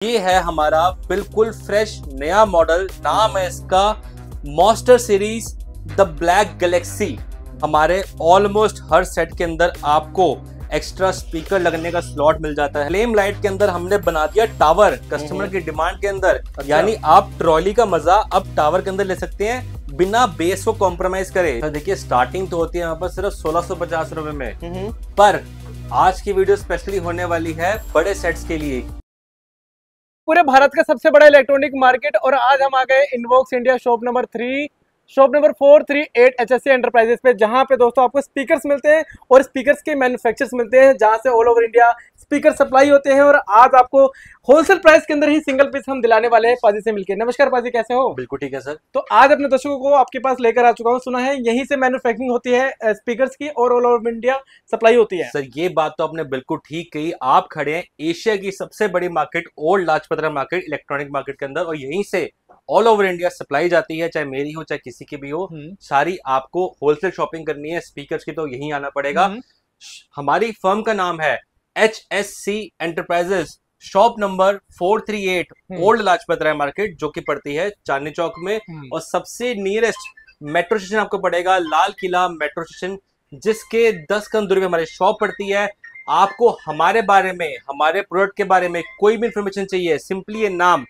ये है हमारा बिल्कुल फ्रेश नया मॉडल, नाम है इसका monster series the black Galaxy. हमारे ऑलमोस्ट हर सेट के अंदर आपको एक्स्ट्रा स्पीकर लगने का स्लॉट मिल जाता है। फ्लेम लाइट के अंदर हमने बना दिया टावर कस्टमर की डिमांड के अंदर। अच्छा। यानी आप ट्रॉली का मजा अब टावर के अंदर ले सकते हैं बिना बेस को कॉम्प्रोमाइज करे। तो देखिए स्टार्टिंग तो होती है यहाँ पर सिर्फ 1650 रुपए में, पर आज की वीडियो स्पेशली होने वाली है बड़े सेट्स के लिए। पूरे भारत का सबसे बड़ा इलेक्ट्रॉनिक मार्केट, और आज हम आ गए Invox India shop number 3, shop number 438 HSC enterprises पे, जहां पे दोस्तों आपको स्पीकर्स मिलते हैं और स्पीकर्स के मैन्युफैक्चरर्स मिलते हैं, जहां से all over India speaker supply होते हैं। और आज आपको होलसेल प्राइस के अंदर ही सिंगल पीस हम दिलाने वाले हैं पाजी से मिलकर। नमस्कार पाजी, कैसे हो? बिल्कुल ठीक है सर। तो आज अपने दर्शकों को आपके पास लेकर आ चुका हूँ। सुना है यहीं से मैन्युफैक्चरिंग होती है स्पीकर्स की और ऑल ओवर इंडिया सप्लाई होती है। सर ये बात तो आपने बिल्कुल ठीक कही। आप खड़े हैं एशिया की सबसे बड़ी market old Lajpat market electronic market के अंदर, और यहीं से ऑल ओवर इंडिया सप्लाई जाती है, चाहे मेरी हो चाहे किसी की भी हो। सारी आपको होलसेल शॉपिंग करनी है स्पीकर्स की तो यहीं आना पड़ेगा। हमारी फर्म का नाम है HSC enterprises, shop number 438 old Lajpat Rai market, जो कि पड़ती है चांदनी चौक में। और सबसे नियरेस्ट मेट्रो स्टेशन आपको पड़ेगा लाल किला मेट्रो स्टेशन, जिसके 10 कदम दूरी पे हमारी शॉप पड़ती है। आपको हमारे बारे में, हमारे प्रोडक्ट के बारे में कोई भी इंफॉर्मेशन चाहिए, सिंपली ये नाम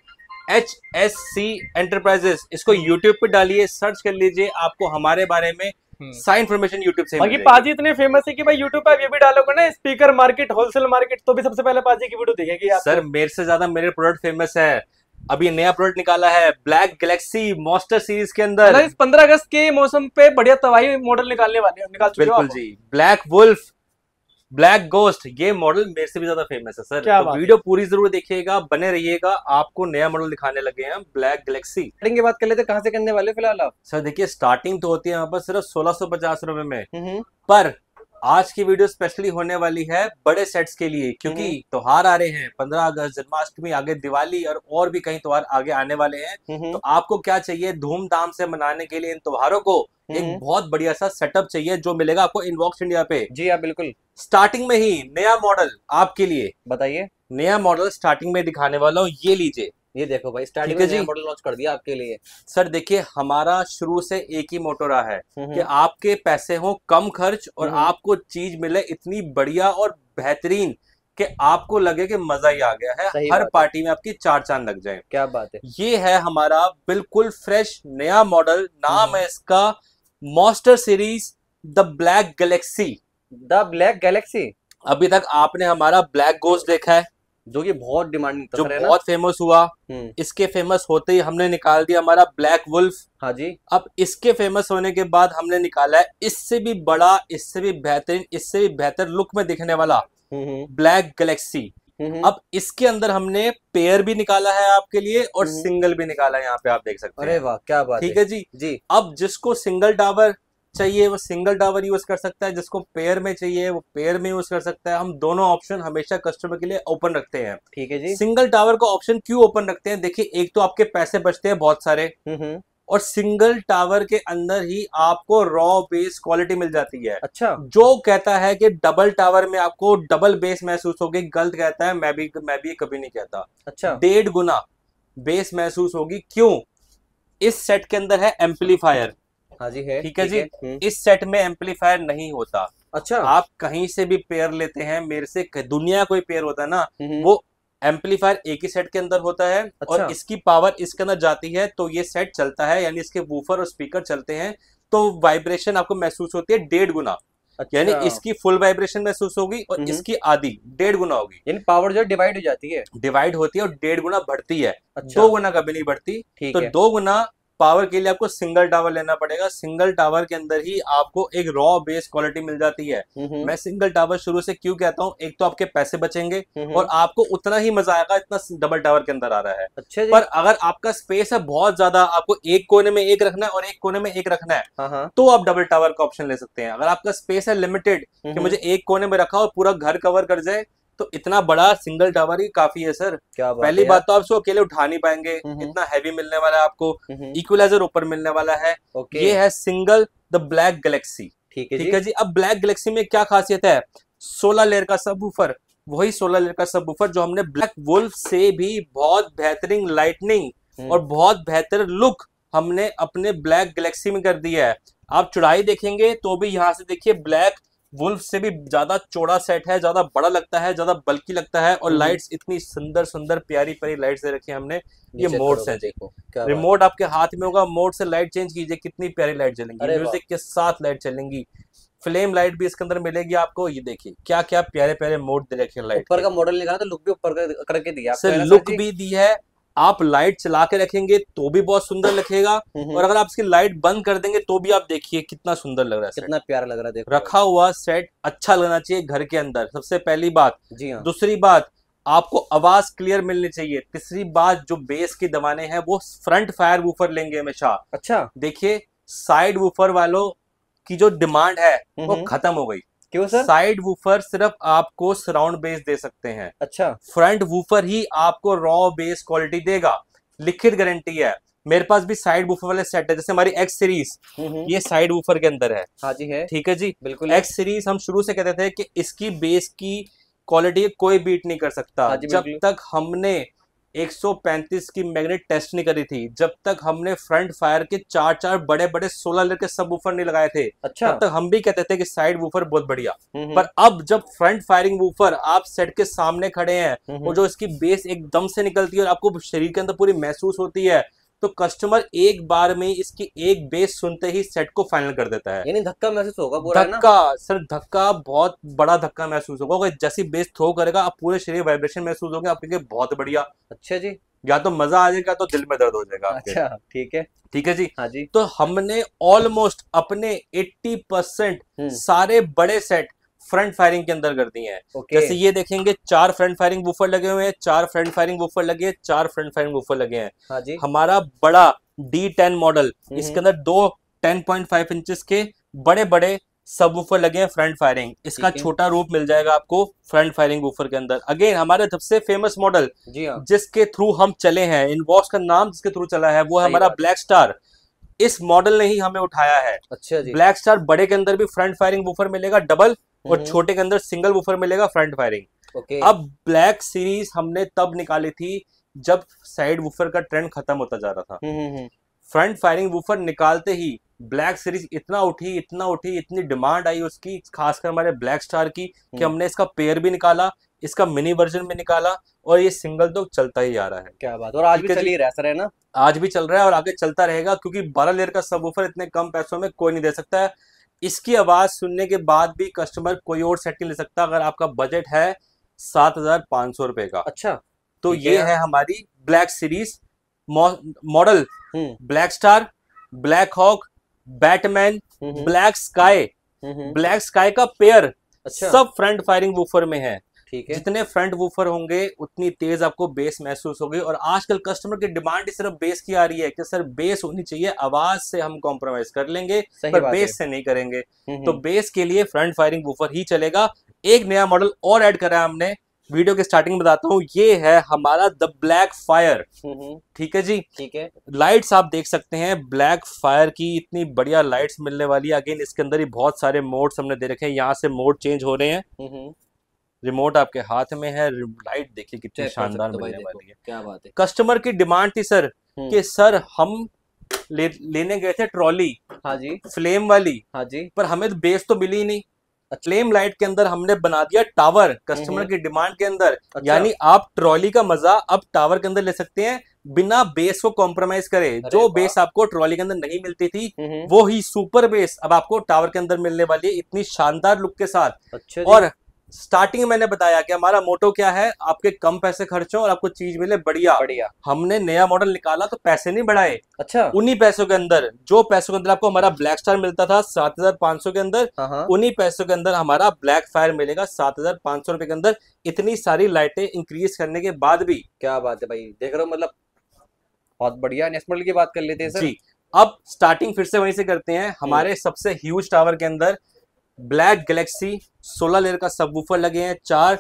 HSC एंटरप्राइजेस, इसको यूट्यूब पे डालिए, सर्च कर लीजिए, आपको हमारे बारे में सारी इंफॉर्मेशन यूट्यूब से बाकी पाजी इतने फेमस है कि भाई यूट्यूब पे आप ये भी डालोगे ना स्पीकर मार्केट होलसेल मार्केट, तो भी सबसे पहले पाजी की वीडियो दिखेगी आपको। सर मेरे से ज्यादा मेरे प्रोडक्ट फेमस है। अभी नया प्रोडक्ट निकाला है ब्लैक गैलेक्सी मॉन्स्टर सीरीज के अंदर। इस 15 अगस्त के मौसम पे बढ़िया तबाही मॉडल निकाल चुके हो बिल्कुल आप। जी, ब्लैक वुल्फ, ब्लैक गोस्ट, ये मॉडल मेरे से भी ज्यादा फेमस है सर। तो वीडियो पूरी जरूर देखिएगा, बने रहिएगा, आपको नया मॉडल दिखाने लगे हैं ब्लैक गैलेक्सी। स्टार्टिंग की बात कर लेते, कहां से करने वाले फिलहाल आप? सर देखिए स्टार्टिंग तो होती है यहाँ पर सिर्फ 1650 रुपए में, पर आज की वीडियो स्पेशली होने वाली है बड़े सेट्स के लिए, क्योंकि त्योहार आ रहे हैं, 15 अगस्त, जन्माष्टमी, आगे दिवाली और भी कई त्योहार आगे आने वाले हैं। तो आपको क्या चाहिए धूमधाम से मनाने के लिए इन त्योहारों को? एक बहुत बढ़िया सा सेटअप चाहिए, जो मिलेगा आपको इनवॉक्स इंडिया पे। जी हाँ बिल्कुल। स्टार्टिंग में ही नया मॉडल आपके लिए, बताइए। नया मॉडल स्टार्टिंग में दिखाने वाला हूँ, ये लीजिए। ये देखो भाई, स्टार्टिंग में नया मॉडल लॉन्च कर दिया आपके लिए। सर देखिए हमारा शुरू से एक ही मोटो रहा है कि आपके पैसे हो कम खर्च और आपको चीज मिले इतनी बढ़िया और बेहतरीन कि आपको लगे कि मजा ही आ गया है, हर पार्टी में आपकी 4 चांद लग जाए। क्या बात है। ये है हमारा बिल्कुल फ्रेश नया मॉडल, नाम है इसका monster series the black Galaxy. The black Galaxy. अभी तक आपने हमारा ब्लैक गोस्ट देखा है, जो कि बहुत डिमांडिंग, जो बहुत फेमस हुआ। इसके फेमस होते ही हमने निकाल दिया हमारा ब्लैक वुल्फ। हाँ जी। अब इसके फेमस होने के बाद हमने निकाला है इससे भी बड़ा, इससे भी बेहतरीन, इससे भी बेहतर लुक में दिखने वाला ब्लैक गैलेक्सी। अब इसके अंदर हमने पेयर भी निकाला है आपके लिए और सिंगल भी निकाला है, यहाँ पे आप देख सकते हैं। अरे वाह क्या बात है। ठीक है जी जी। अब जिसको सिंगल टावर चाहिए वो सिंगल टावर यूज कर सकता है, जिसको पेयर में चाहिए वो पेयर में यूज कर सकता है। हम दोनों ऑप्शन हमेशा कस्टमर के लिए ओपन रखते हैं। ठीक है जी। सिंगल टावर का ऑप्शन क्यों ओपन रखते हैं? देखिए एक तो आपके पैसे बचते हैं बहुत सारे, और सिंगल टावर के अंदर ही आपको रॉ बेस क्वालिटी मिल जाती है। अच्छा। जो कहता है कि डबल टावर में आपको डबल बेस महसूस होगी, गलत कहता है। मैं भी कभी नहीं कहता। अच्छा। 1.5 गुना बेस महसूस होगी। क्यों? इस सेट के अंदर है एम्पलीफायर। हाँ जी है। ठीक है जी। इस सेट में एम्पलीफायर नहीं होता। अच्छा। आप कहीं से भी पेयर लेते हैं, मेरे से दुनिया कोई पेयर होता है ना, वो एम्पलीफायर एक ही सेट के अंदर होता है। अच्छा। और इसकी पावर इसके अंदर जाती है तो ये सेट चलता है, यानी इसके वूफर और स्पीकर चलते हैं तो वाइब्रेशन आपको महसूस होती है 1.5 गुना। अच्छा। यानी इसकी फुल वाइब्रेशन महसूस होगी और इसकी आधी 1.5 गुना होगी। यानी पावर जो डिवाइड हो जाती है, डिवाइड होती है और 1.5 गुना बढ़ती है। अच्छा। 2 गुना कभी नहीं बढ़ती। तो 2 गुना पावर के लिए आपको सिंगल टावर लेना पड़ेगा। सिंगल टावर के अंदर ही आपको एक रॉ बेस क्वालिटी मिल जाती है। मैं सिंगल टावर शुरू से क्यों कहता हूँ, एक तो आपके पैसे बचेंगे और आपको उतना ही मजा आएगा इतना डबल टावर के अंदर आ रहा है। अच्छा जी। पर अगर आपका स्पेस है बहुत ज्यादा, आपको एक कोने में एक रखना है और एक कोने में एक रखना है, तो आप डबल टावर का ऑप्शन ले सकते हैं। अगर आपका स्पेस है लिमिटेड कि मुझे एक कोने में रखा और पूरा घर कवर कर जाए, तो इतना बड़ा सिंगल टावर ही काफी है सर। क्या बात पहली बात तो आप उसको अकेले उठा नहीं पाएंगे, इतना हैवी मिलने वाला है आपको। इक्वलाइजर ऊपर मिलने वाला है। ये है सिंगल द ब्लैक गैलेक्सी। ठीक है जी। अब ब्लैक गैलेक्सी में क्या खासियत है? 16 लेयर का सबवूफर, वही 16 लीटर का सबवूफर जो हमने ब्लैक वुल्फ से भी बहुत बेहतरीन लाइटनिंग और बहुत बेहतर लुक हमने अपने ब्लैक गैलेक्सी में कर दिया है। आप चौड़ाई देखेंगे तो भी यहाँ से देखिए ब्लैक वुल्फ से भी ज्यादा चौड़ा सेट है, ज्यादा बड़ा लगता है, ज्यादा बल्की लगता है। और लाइट्स इतनी सुंदर सुंदर प्यारी प्यारी लाइट्स दे रखी है हमने। ये मोड्स हैं, देखो रिमोट आपके हाथ में होगा, मोड से लाइट चेंज कीजिए, कितनी प्यारी लाइट जलेंगी, म्यूजिक के साथ लाइट चलेंगी, फ्लेम लाइट भी इसके अंदर मिलेगी आपको। ये देखिए क्या क्या प्यारे प्यारे मोड दे रखे हैं लाइट। ऊपर का मॉडल निकाला तो लुक भी ऊपर करके दिया सर, लुक भी दी है। आप लाइट चला के रखेंगे तो भी बहुत सुंदर लगेगा, और अगर आप इसकी लाइट बंद कर देंगे तो भी आप देखिए कितना सुंदर लग रहा है, कितना प्यारा लग रहा है। देखो रखा हुआ सेट अच्छा लगना चाहिए घर के अंदर, सबसे पहली बात। जी हाँ। दूसरी बात, आपको आवाज क्लियर मिलनी चाहिए। तीसरी बात, जो बेस के दबाने हैं वो फ्रंट फायर वूफर लेंगे हमेशा। अच्छा, देखिए साइड वूफर वालों की जो डिमांड है वो खत्म हो गई। क्यों सर? साइड वूफर सिर्फ आपको सराउंड बेस दे सकते हैं। अच्छा, फ्रंट वूफर ही आपको रॉ बेस क्वालिटी देगा, लिखित गारंटी है। मेरे पास भी साइड वूफर वाले सेट है, जैसे हमारी एक्स सीरीज, ये साइड वूफर के अंदर है। हाँ जी है, ठीक है जी, बिल्कुल। एक्स सीरीज हम शुरू से कहते थे कि इसकी बेस की क्वालिटी कोई बीट नहीं कर सकता। हाँ जब तक हमने 135 की मैग्नेट टेस्ट नहीं करी थी, जब तक हमने फ्रंट फायर के 4 बड़े बड़े 16 लीटर के सब वूफर नहीं लगाए थे, अच्छा, तब तक हम भी कहते थे कि साइड वूफर बहुत बढ़िया। पर अब जब फ्रंट फायरिंग वूफर आप सेट के सामने खड़े हैं और जो इसकी बेस एकदम से निकलती है और आपको शरीर के अंदर पूरी महसूस होती है, तो कस्टमर एक बार में इसकी एक बेस सुनते ही सेट को फाइनल कर देता है। यानी धक्का महसूस होगा पूरा, धक्का सर, धक्का, बहुत बड़ा धक्का महसूस होगा। जैसी बेस थ्रो करेगा आप पूरे शरीर वाइब्रेशन महसूस होगा, आपके बहुत बढ़िया। अच्छा जी, या तो मजा आ जाएगा तो दिल में दर्द हो जाएगा आपके। अच्छा ठीक है, ठीक है जी। हाँ जी। तो हमने ऑलमोस्ट अपने 80% सारे बड़े सेट फ्रंट फायरिंग के अंदर कर दिए हैं। जैसे ये देखेंगे 4 फ्रंट फायरिंग वूफर लगे हुए हैं, 4 फ्रंट फायरिंग वूफर लगे हैं, 4 फ्रंट फायरिंग वूफर लगे हैं। हाँ जी। हमारा बड़ा D10 मॉडल, इसके अंदर 2 10.5 इंचेस के बड़े बड़े सब वूफर लगे हैं फ्रंट फायरिंग। इसका छोटा रूप मिल जाएगा आपको फ्रंट फायरिंग वूफर के अंदर। अगेन हमारे सबसे फेमस मॉडल जिसके थ्रू हम चले हैं, इनबॉक्स का नाम जिसके थ्रू चला है, वो है हमारा ब्लैक स्टार। इस मॉडल ने ही हमें उठाया है। अच्छा जी। ब्लैक स्टार बड़े के अंदर भी फ्रंट फायरिंग वूफर मिलेगा डबल, और छोटे के अंदर सिंगल वूफर मिलेगा फ्रंट फायरिंग। अब ब्लैक सीरीज हमने तब निकाली थी जब साइड वूफर का ट्रेंड खत्म होता जा रहा था। फ्रंट फायरिंग वूफर निकालते ही ब्लैक सीरीज इतना उठी, इतनी डिमांड आई उसकी, खासकर हमारे ब्लैक स्टार की, कि हमने इसका पेयर भी निकाला, इसका मिनी वर्जन भी निकाला, और ये सिंगल तो चलता ही आ रहा है। क्या बात, और आज भी चल ही रहा है ना? आज भी चल रहा है और आगे चलता रहेगा, क्योंकि 12 लेयर का सबवूफर इतने कम पैसों में कोई नहीं दे सकता है। इसकी आवाज सुनने के बाद भी कस्टमर कोई और सेट नहीं ले सकता अगर आपका बजट है 7,500 रुपए का। अच्छा, तो ये है हमारी black series model. Black star, black hawk, batman, black sky, black sky का पेयर सब फ्रंट फायरिंग वूफर में है। ठीक है। जितने फ्रंट वूफर होंगे उतनी तेज आपको बेस महसूस होगी। और आजकल कस्टमर की डिमांड सिर्फ बेस की आ रही है कि सर बेस होनी चाहिए, आवाज से हम कॉम्प्रोमाइज कर लेंगे पर बेस से नहीं करेंगे। तो बेस के लिए फ्रंट फायरिंग वूफर ही चलेगा। एक नया मॉडल और ऐड करा है हमने, वीडियो के स्टार्टिंग में बताता हूँ। ये है हमारा द ब्लैक फायर। ठीक है जी, ठीक है। लाइट्स आप देख सकते हैं ब्लैक फायर की, इतनी बढ़िया लाइट्स मिलने वाली है। अगेन इसके अंदर ही बहुत सारे मोड्स हमने दे रखे हैं, यहाँ से मोड चेंज हो रहे हैं। रिमोट आपके हाथ में है, लाइट देखिए कितनी शानदार मिलने वाली है। क्या बात है। कस्टमर की डिमांड थी सर कि सर हम लेने गए थे ट्रॉली, हाँ जी, फ्लेम वाली, हाँ जी, पर हमें तो बेस तो मिली ही नहीं। फ्लेम लाइट के अंदर हमने बना दिया टावर, कस्टमर की डिमांड के अंदर। यानी आप ट्रॉली का मजा अब टावर के अंदर ले सकते हैं बिना बेस को कॉम्प्रोमाइज करे। जो बेस आपको ट्रॉली के अंदर नहीं मिलती थी, वो ही सुपर बेस अब आपको टावर के अंदर मिलने वाली है, इतनी शानदार लुक के साथ। अच्छा, और स्टार्टिंग मैंने बताया कि हमारा मोटो क्या है, आपके कम पैसे खर्च हो और आपको चीज मिले बढ़िया। हमने नया मॉडल निकाला तो पैसे नहीं बढ़ाए। अच्छा, उन्हीं पैसों के अंदर, जो पैसों के अंदर आपको हमारा ब्लैक स्टार मिलता था 7,500 के अंदर, उन्हीं पैसों के अंदर हमारा ब्लैक फायर मिलेगा 7,500 रुपए के अंदर। इतनी सारी लाइटें इंक्रीज करने के बाद भी। क्या बात है भाई, देख रहे हो, मतलब बहुत बढ़िया। नेक्स्ट मॉडल की बात कर लेते हैं सर जी। अब स्टार्टिंग फिर से वहीं से करते हैं। हमारे सबसे ह्यूज टावर के अंदर ब्लैक गैलेक्सी 16 लेयर का सबवूफर लगे हैं, 4,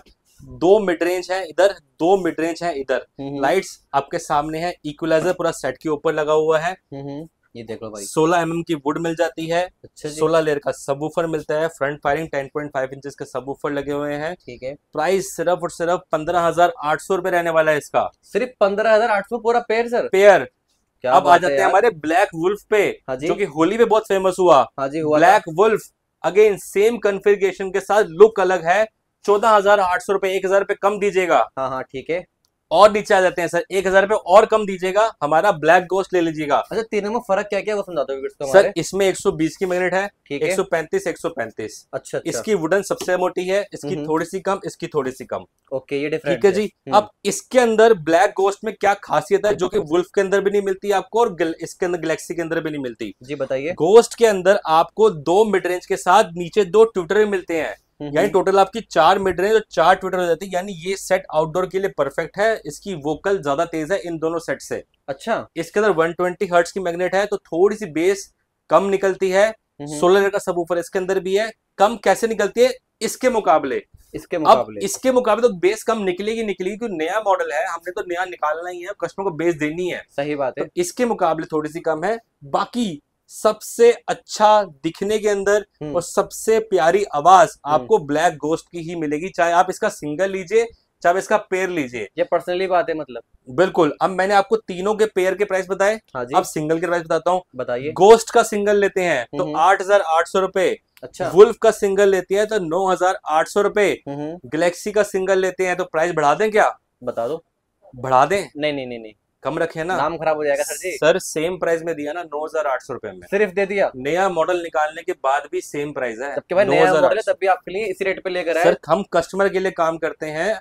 2 मिड रेंज है इधर, 2 मिड रेंज है इधर। लाइट्स आपके सामने है, इक्वलाइजर पूरा सेट के ऊपर लगा हुआ है। ये देख लो भाई, 16 mm की वुड मिल जाती है। अच्छा जी, 16 लेयर का सबवूफर मिलता है, फ्रंट फायरिंग 10.5 इंचेस के सबवूफर लगे हुए हैं। ठीक है। प्राइस सिर्फ और सिर्फ 15,800 रुपए रहने वाला है इसका, सिर्फ 15,800 पूरा पेयर सर? पेयर। क्या अब आ बात है जाते हैं यार। हमारे ब्लैक वुल्फ पे, हाँ जी, जो कि होली पे बहुत फेमस हुआ। हाँ जी, हुआ था। Black wolf again same configuration के साथ, लुक अलग है। 14,800 रुपए, 1,000 रुपए कम दीजिएगा। हाँ हाँ ठीक है। और नीचे आ जाते हैं सर, 1,000 रुपए और कम दीजिएगा, हमारा ब्लैक गोस्ट ले लीजिएगा। अच्छा, तीनों में फर्क क्या क्या वो समझा दो सर हमारे। इसमें 120 की मैग्नेट है, ठीक है, 135, 135। अच्छा अच्छा, इसकी वुडन सबसे मोटी है, इसकी थोड़ी सी कम, इसकी थोड़ी सी कम। ओके, ये डिफरेंट ठीक है जी। अब इसके अंदर ब्लैक गोस्ट में क्या खासियत है, जो कि वुल्फ के अंदर भी नहीं मिलती आपको, और इसके अंदर गैलेक्सी के अंदर भी नहीं मिलती जी, बताइए। गोस्ट के अंदर आपको 2 मिड रेंज के साथ नीचे 2 ट्विटर मिलते हैं, यानी टोटल आपकी 4 मिड रेंज और 4 ट्विटर हो जाती है। यानी ये सेट आउटडोर के लिए परफेक्ट है। इसकी वोकल ज्यादा तेज है इन दोनों सेट से। अच्छा, इसके अंदर 120 हर्ट्ज की मैग्नेट है, तो थोड़ी सी बेस कम निकलती है। 16 लेयर का सबवूफर इसके अंदर भी है। कम कैसे निकलती है इसके मुकाबले? अब इसके मुकाबले तो बेस कम निकलेगी, क्योंकि नया मॉडल है, हमने तो नया निकालना ही है, कस्टमर को बेस देनी है। सही बात है। तो इसके मुकाबले थोड़ी सी कम है। बाकी सबसे अच्छा दिखने के अंदर और सबसे प्यारी आवाज आपको ब्लैक गोस्ट की ही मिलेगी, चाहे आप इसका सिंगल लीजिए चाहे इसका पेयर लीजिए। ये पर्सनली बात है मतलब। बिल्कुल। अब मैंने आपको तीनों के पेयर के प्राइस बताए, हाँ जी, अब सिंगल के प्राइस बताता हूँ। बताइए। गोस्ट का सिंगल लेते हैं तो 8,800 रुपए। अच्छा, वुल्फ का सिंगल लेते हैं तो 9,800 रुपए। गैलेक्सी का सिंगल लेते हैं तो प्राइस बढ़ा दें क्या? बता दो। बढ़ा दें? नहीं नहीं नहीं नहीं, कम रखे ना, नाम खराब हो जाएगा सर जी। सर सेम प्राइस में दिया ना, 9,800 रुपए में सिर्फ दे दिया? नया मॉडल निकालने के बाद भी सेम प्राइस है। जबकि भाई नया मॉडल है, तब भी आपके लिए इसी रेट पे लेकर आए। सर हम कस्टमर के लिए काम करते हैं,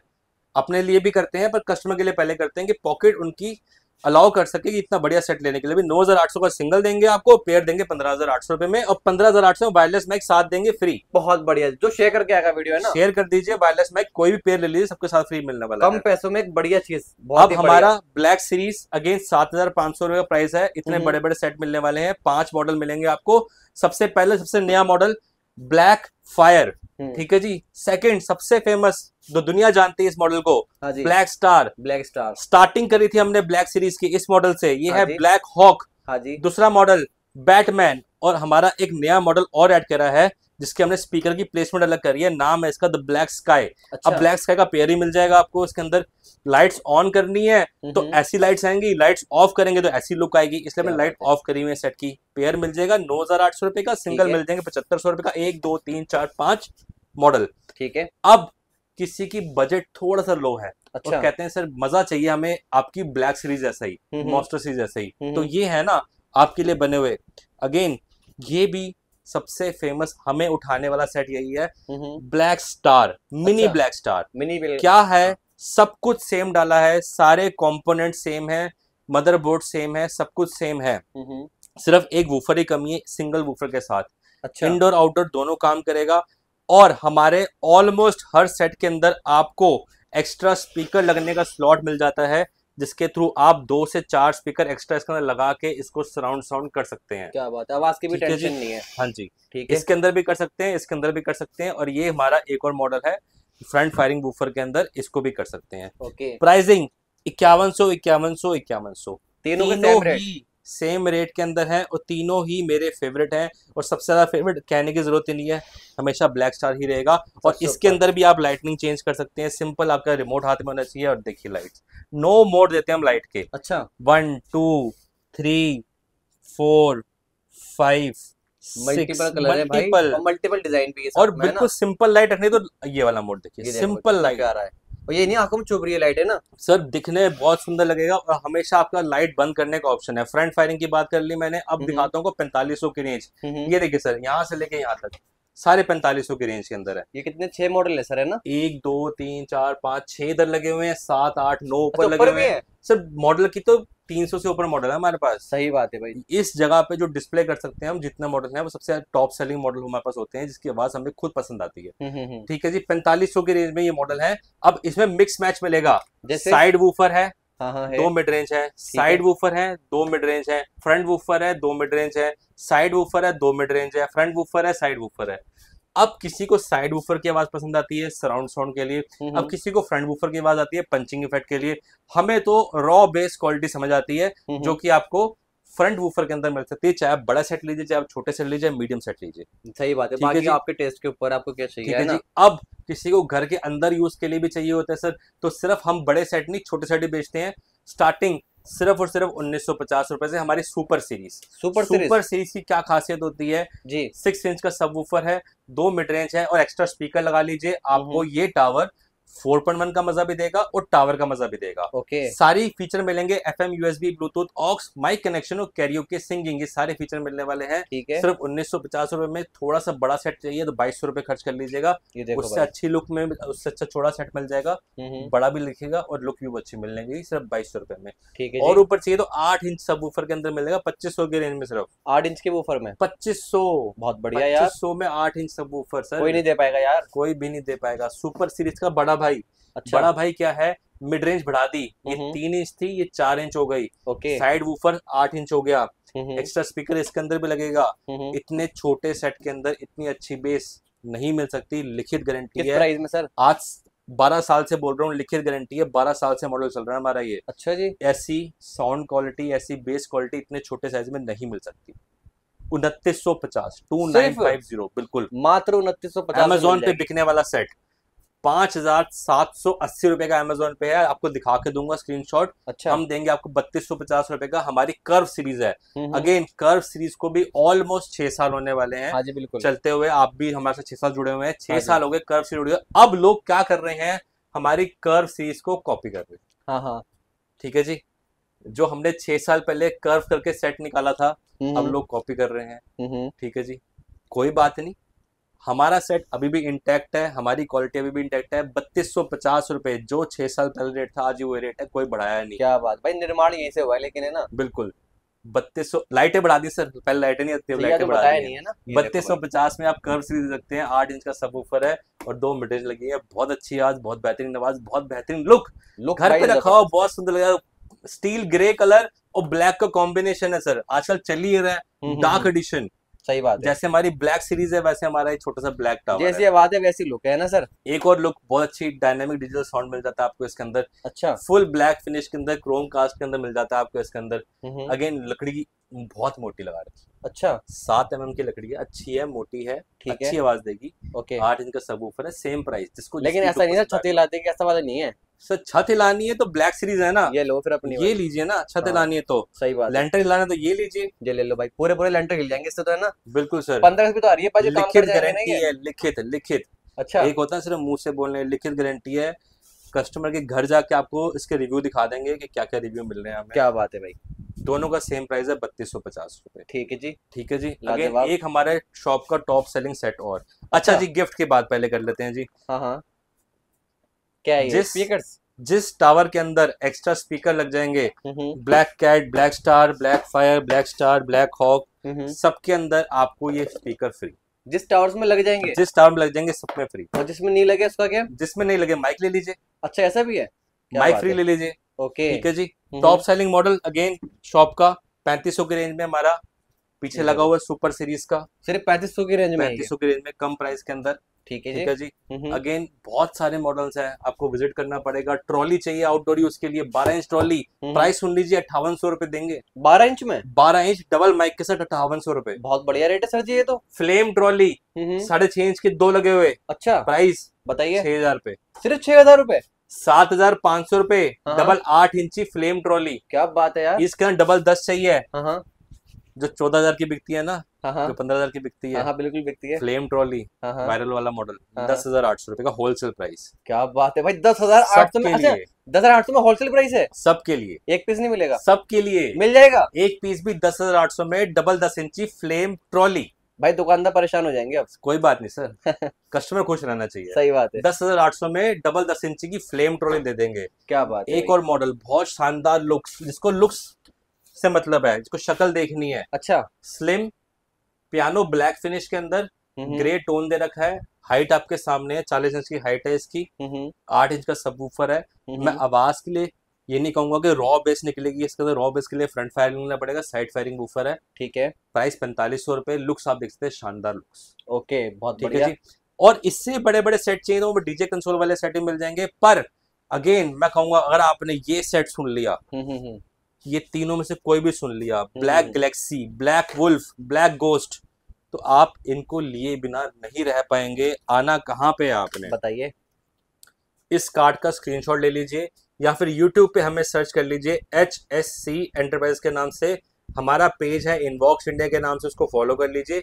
अपने लिए भी करते हैं, पर कस्टमर के लिए पहले करते हैं कि पॉकेट उनकी अलाउ कर सके कि इतना बढ़िया सेट लेने के लिए भी 9,800 का सिंगल देंगे आपको, पेयर देंगे 15,800 रुपए में, और 15,800 में वायरलेस माइक साथ देंगे फ्री। बहुत बढ़िया, जो शेयर करके आएगा वीडियो है ना, शेयर कर दीजिए, वायरलेस माइक कोई भी पेयर ले लीजिए, सबके साथ फ्री मिलने वाला है। कम पैसों में एक बढ़िया चीज। अब हमारा ब्लैक सीरीज अगेन 7,500 रुपए का प्राइस है। इतने बड़े बड़े सेट मिलने वाले हैं, 5 मॉडल मिलेंगे आपको। सबसे पहले सबसे नया मॉडल ब्लैक फायर, ठीक है जी। सेकंड सबसे फेमस, जो दुनिया जानती है इस मॉडल को, black star. Black star starting करी थी हमने ब्लैक सीरीज की इस मॉडल से, ये है जी, ब्लैक हॉक। हाँ जी। दूसरा मॉडल बैटमैन, और हमारा एक नया मॉडल और ऐड करा है जिसके हमने स्पीकर की प्लेसमेंट अलग करी है, नाम है इसका द ब्लैक स्काई। अच्छा। अब ब्लैक स्काई का पेयर ही मिल जाएगा आपको। इसके अंदर लाइट्स ऑन करनी है तो ऐसी लाइट्स आएंगी, लाइट्स ऑफ करेंगे तो ऐसी लुक आएगी, इसलिए हमने लाइट ऑफ करी हुई है। सेट की पेयर मिल जाएगा 9,800 रुपए का, सिंगल मिल जाएंगे 7,500 रुपए का। 1 2 3 4 5 मॉडल, ठीक है। अब किसी की बजट थोड़ा सा लो है, अच्छा, और कहते हैं सर मजा चाहिए हमें आपकी ब्लैक सीरीज जैसा ही, मॉन्स्टर सीरीज जैसा ही, तो ये है ना आपके लिए बने हुए। अगेन ये भी सबसे फेमस हमें उठाने वाला सेट यही है, ब्लैक स्टार मिनी। अच्छा, ब्लैक स्टार मिनी क्या है, सब कुछ सेम डाला है, सारे कंपोनेंट सेम है, मदरबोर्ड सेम है, सब कुछ सेम है। सिर्फ एक वूफर ही कमी है, सिंगल वूफर के साथ। अच्छा, इंडोर आउटडोर दोनों काम करेगा। और हमारे ऑलमोस्ट हर सेट के अंदर आपको एक्स्ट्रा स्पीकर लगने का स्लॉट मिल जाता है, जिसके थ्रू आप 2 से 4 स्पीकर एक्स्ट्रा इसके अंदर लगा के इसको सराउंड साउंड कर सकते हैं। क्या बात है, आवाज की भी टेंशन नहीं है। हाँ जी, ठीक है। इसके अंदर भी कर सकते हैं, इसके अंदर भी कर सकते हैं, और ये हमारा एक और मॉडल है फ्रंट फायरिंग वूफर के अंदर, इसको भी कर सकते हैं। ओके। प्राइसिंग 5100, 5100, 5100, तीनों ही सेम रेट के अंदर है, और तीनों ही मेरे फेवरेट हैं। और सबसे ज्यादा फेवरेट कहने की जरूरत ही नहीं है, हमेशा ब्लैक स्टार ही रहेगा। और इसके अंदर भी आप लाइटनिंग चेंज कर सकते हैं, सिंपल आपका रिमोट हाथ में होना चाहिए। और देखिए लाइट्स, 9 मोड देते हैं हम लाइट के। अच्छा, 1 2 3 4 5 मल्टीपल कलर है भाई, और मल्टीपल डिजाइन भी है, और बिल्कुल सिंपल लाइट रखनी तो ये वाला मोड देखिए, सिंपल लाइट आ रहा है। और ये नहीं आंखों में चुभ रही है लाइट, है ना सर, दिखने में बहुत सुंदर लगेगा। और हमेशा आपका लाइट बंद करने का ऑप्शन है। फ्रंट फायरिंग की बात कर ली मैंने, अब दिखाता हूँ 4500 की रेंज। ये देखिए सर, यहाँ से लेके यहाँ तक सारे 4500 की रेंज के अंदर है। ये कितने 6 मॉडल है सर, है ना? 1 2 3 4 5 6 इधर लगे हुए हैं, 7 8 9 ऊपर लगे हुए हैं सर। मॉडल की तो 300 से ऊपर मॉडल है हमारे पास। सही बात है भाई। इस जगह पे जो डिस्प्ले कर सकते हैं हम, जितने मॉडल हैं वो सबसे टॉप सेलिंग मॉडल हमारे पास होते हैं, जिसकी आवाज हमें खुद पसंद आती है। ठीक है जी, 4500 की रेंज में ये मॉडल है। अब इसमें मिक्स मैच मिलेगा, जैसे साइड वूफर है, हाँ, 2 मिड रेंज है, साइड वूफर है 2 मिड रेंज है, फ्रंट वूफर है 2 मिड रेंज है, साइड वूफर है 2 मिड रेंज है, फ्रंट वूफर है, साइड वूफर है। अब किसी को साइड वूफर की आवाज पसंद आती है सराउंड साउंड के लिए, अब किसी को फ्रंट वूफर की आवाज आती है पंचिंग इफेक्ट के लिए। हमें तो रॉ बेस क्वालिटी समझ आती है, जो कि आपको फ्रंट वूफर के अंदर मिल सकती है, चाहे आप बड़ा सेट लीजिए, चाहे आप छोटे सेट लीजिए, मीडियम सेट लीजिए। सही बात है, बाकी आपके टेस्ट के ऊपर आपको क्या चाहिए, है ना। अब किसी को घर के अंदर यूज के लिए भी चाहिए होता है सर, तो सिर्फ हम बड़े सेट नहीं छोटे सेट ही बेचते हैं। स्टार्टिंग सिर्फ और सिर्फ 1950 रुपए से हमारी सुपर सीरीज। सुपर सीरीज की क्या खासियत होती है जी, 6 इंच का सब वूफर है, 2 मिड रेंज है और एक्स्ट्रा स्पीकर लगा लीजिए, आपको ये टावर 4.1 का मजा भी देगा और टावर का मजा भी देगा। सारी फीचर मिलेंगे, FM, USB, Bluetooth, aux, mic connection और कैरियोके सिंगिंग, ये सारे फीचर मिलने वाले हैं। सिर्फ 1950 रुपए में। थोड़ा सा बड़ा सेट चाहिए तो 2200 रुपए खर्च कर लीजिएगा, उससे अच्छी लुक में, उससे अच्छा छोटा सेट मिल जाएगा, बड़ा भी लिखेगा और लुक भी अच्छी मिल जाएगी सिर्फ 2200 रुपए में। और ऊपर चाहिए तो 8 इंच सब वूफर के अंदर मिलेगा 2500 के रेंज में, सिर्फ 8 इंच के वूफर में 2500। बहुत बढ़िया यार, 2500 में 8 इंच सब वूफर सर कोई नहीं दे पाएगा यार, कोई भी नहीं दे पाएगा। सुपर सीरीज का बड़ा भाई। अच्छा, बड़ा भाई क्या है, मिड रेंज बढ़ा दी, ये 3 इंच थी, ये 4 इंच हो गई। साइड वूफर 8 इंच हो गया, एक्स्ट्रा स्पीकर इसके अंदर भी लगेगा। इतने छोटे सेट के अंदर इतनी अच्छी बेस नहीं मिल सकती, लिखित गारंटी है। प्राइस में सर? आज 12 साल से बोल रहा हूँ, लिखित गारंटी है, 12 साल से मॉडल चल रहा है हमारा ये। अच्छा जी। ऐसी साउंड क्वालिटी, ऐसी बेस क्वालिटी इतने छोटे साइज में नहीं मिल सकती। 2950, 2950 बिल्कुल, मात्र 2950 अमेजोन पे बिकने वाला सेट 5780 रुपए का अमेजोन पे है, आपको दिखा के दूंगा स्क्रीनशॉट। अच्छा, हम देंगे आपको 3250 रुपए का। हमारी कर्व सीरीज है, अगेन कर्व सीरीज को भी ऑलमोस्ट 6 साल होने वाले हैं। हाँ जी बिल्कुल, चलते हुए, आप भी हमारे साथ 6 साल जुड़े हुए हैं, 6 साल हो गए कर्व सीरीज जुड़े हुए। अब लोग क्या कर रहे हैं, हमारी कर्व सीरीज को कॉपी कर रहे हैं। हाँ हाँ ठीक है जी, जो हमने 6 साल पहले कर्व करके सेट निकाला था, अब लोग कॉपी कर रहे हैं। ठीक है जी, कोई बात नहीं, हमारा सेट अभी भी इंटैक्ट है, हमारी क्वालिटी अभी भी इंटैक्ट है। 3250 रुपए, जो 6 साल पहले रेट था आज ही वो रेट है, कोई बढ़ाया नहीं। क्या बात भाई, निर्माण यहीं से हुआ है लेकिन, है ना। बिल्कुल, 3200। लाइटें बढ़ा दी सर, पहले लाइटें नहीं आती, लाइटें बढ़ा दी है ना। 3250 में आप कर्व सीरीज रखते हैं, 8 इंच का सबवूफर है और 2 मिड रेंज लगी है। बहुत अच्छी आवाज, बहुत बेहतरीन आवाज, बहुत बेहतरीन लुक। घर पे रखा हो बहुत सुंदर लगेगा। स्टील ग्रे कलर और ब्लैक का कॉम्बिनेशन है सर, आजकल चल ही रहा है, डार्क एडिशन। सही बात है, जैसे हमारी ब्लैक सीरीज है वैसे हमारा एक छोटा सा ब्लैक टावर जैसी आवाज है वैसी लुक है ना सर। एक और लुक, बहुत अच्छी डायनामिक डिजिटल साउंड मिल जाता है आपको इसके अंदर। अच्छा, फुल ब्लैक फिनिश के अंदर, क्रोम कास्ट के अंदर मिल जाता है आपको इसके अंदर। अगेन लकड़ी बहुत मोटी लगा रखी है। अच्छा, 7 mm की लकड़ी है, अच्छी है, मोटी है, अच्छी आवाज देगी। 8 इंच का सबवूफर है, सेम प्राइस जिसको। लेकिन ऐसा नहीं है छत हिलाते कि ऐसा वाला नहीं है सर, छत हिलानी है तो ब्लैक सीरीज है ना, ये लो फिर अपनी, ये लीजिए ना। छत हिलानी है तो सही बात, लेंटर हिलाना तो ये लीजिए, ये ले लो भाई, पूरे पूरे लेंटर हिल जाएंगे इससे तो, है ना। बिल्कुल सर, 15 की तो आ रही है, लिखित गारंटी है, लिखित। अच्छा, एक होता है सिर्फ मुंह से बोलने, लिखित गारंटी है। कस्टमर के घर जाके आपको इसके रिव्यू दिखा देंगे कि क्या क्या रिव्यू मिल रहे हैं हमें। क्या बात है भाई, दोनों का सेम प्राइस है 3250 रुपए। ठीक है जी, ठीक है जी। अगेन एक हमारे शॉप का टॉप सेलिंग सेट और। अच्छा जी, गिफ्ट की बात पहले कर लेते हैं जी। हाँ, क्या है स्पीकर्स? जिस टावर के अंदर एक्स्ट्रा स्पीकर लग जाएंगे, black cat, black star, black fire, black star, black hawk, सबके अंदर आपको ये स्पीकर फ्री। जिस टावर्स में लग जाएंगे, जिस टावर में लग जाएंगे सब में फ्री। और जिसमें नहीं लगे उसका क्या? जिसमें नहीं लगे माइक ले लीजिए। अच्छा, ऐसा भी है, माइक फ्री ले लीजिए। ओके, ठीक है जी। Top selling model again shop का 3500 की रेंज में हमारा पीछे लगा हुआ है सुपर सीरीज का, सिर्फ 3500 की रेंज में, 3500 की रेंज में, कम प्राइस के अंदर। ठीक है जी। अगेन बहुत सारे मॉडल्स हैं, आपको विजिट करना पड़ेगा। ट्रॉली चाहिए आउटडोर यूज के लिए, 12 इंच ट्रॉली, प्राइस सुन लीजिए 5800 रुपए देंगे। 12 इंच में, 12 इंच डबल माइक के साथ 5800 रुपए, बहुत बढ़िया रेट है सर जी ये तो। फ्लेम ट्रॉली 6.5 इंच के 2 लगे हुए। अच्छा, प्राइस बताइए? 6000 रुपए, सिर्फ 6000 रुपए, 7500 रुपए डबल 8 इंची फ्लेम ट्रॉली। क्या बात है यार, इसके अंदर डबल 10 चाहिए, जो 14000 की बिकती है ना, जो 15000 की बिकती है। बिल्कुल बिकती है। फ्लेम ट्रॉली वायरल वाला मॉडल 10,800 रुपए का होलसेल प्राइस। क्या बात है भाई, 10,800 में। अच्छा, 10,800 में होलसेल प्राइस है सबके लिए। एक पीस नहीं मिलेगा? सबके लिए मिल जाएगा, एक पीस भी 10,800 में डबल 10 इंची फ्लेम ट्रॉली। भाई दुकानदार परेशान हो जाएंगे अब। कोई बात नहीं सर, कस्टमर खुश रहना चाहिए। सही बात है, 10,800 में डबल 10 इंची की फ्लेम ट्रॉली दे देंगे। क्या बात है। एक और मॉडल बहुत शानदार लुक्स, जिसको लुक्स से मतलब है, जिसको शक्ल देखनी है। अच्छा, स्लिम पियानो ब्लैक फिनिश के अंदर, ग्रे टोन दे रखा है, हाइट आपके सामने है, 40 इंच की हाइट है इसकी, 8 इंच का सबवूफर है। मैं आवाज के लिए ये नहीं कहूंगा कि रॉ बेस निकलेगी इसके अंदर, रॉ बेस के लिए फ्रंट फायरिंग लेना पड़ेगा, साइड फायरिंग वूफर है। ठीक है, प्राइस 4500 रुपए। लुक्स आप देख सकते हैं, शानदार लुक्स। ओके, बहुत ठीक है जी। और इससे बड़े बड़े सेट चाहिए तो डीजे कंसोल वाले सेट ही मिल जाएंगे। पर अगेन मैं कहूंगा, अगर आपने ये सेट सुन लिया ये तीनों में से कोई भी सुन लिया, black galaxy, black wolf, black ghost, तो आप इनको लिए बिना नहीं रह पाएंगे। आना कहाँ पे है आपने, बताइए। इस कार्ड का स्क्रीनशॉट ले लीजिए या फिर YouTube पे हमें सर्च कर लीजिए, HSC एंटरप्राइज के नाम से हमारा पेज है, इनबॉक्स इंडिया के नाम से उसको फॉलो कर लीजिए।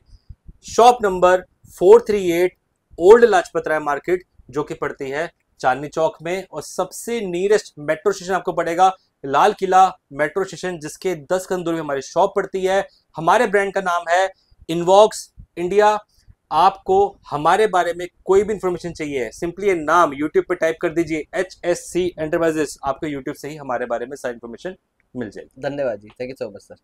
Shop number 438 old Lajpat Rai market, जो कि पड़ती है चांदनी चौक में, और सबसे नियरेस्ट मेट्रो स्टेशन आपको पड़ेगा लाल किला मेट्रो स्टेशन, जिसके 10 कदम दूर में हमारी शॉप पड़ती है। हमारे ब्रांड का नाम है इनबॉक्स इंडिया। आपको हमारे बारे में कोई भी इंफॉर्मेशन चाहिए, सिंपली ये नाम YouTube पे टाइप कर दीजिए, HSC एंटरप्राइजेस, आपको YouTube से ही हमारे बारे में सारी इंफॉर्मेशन मिल जाएगी। धन्यवाद जी, thank you so much sir.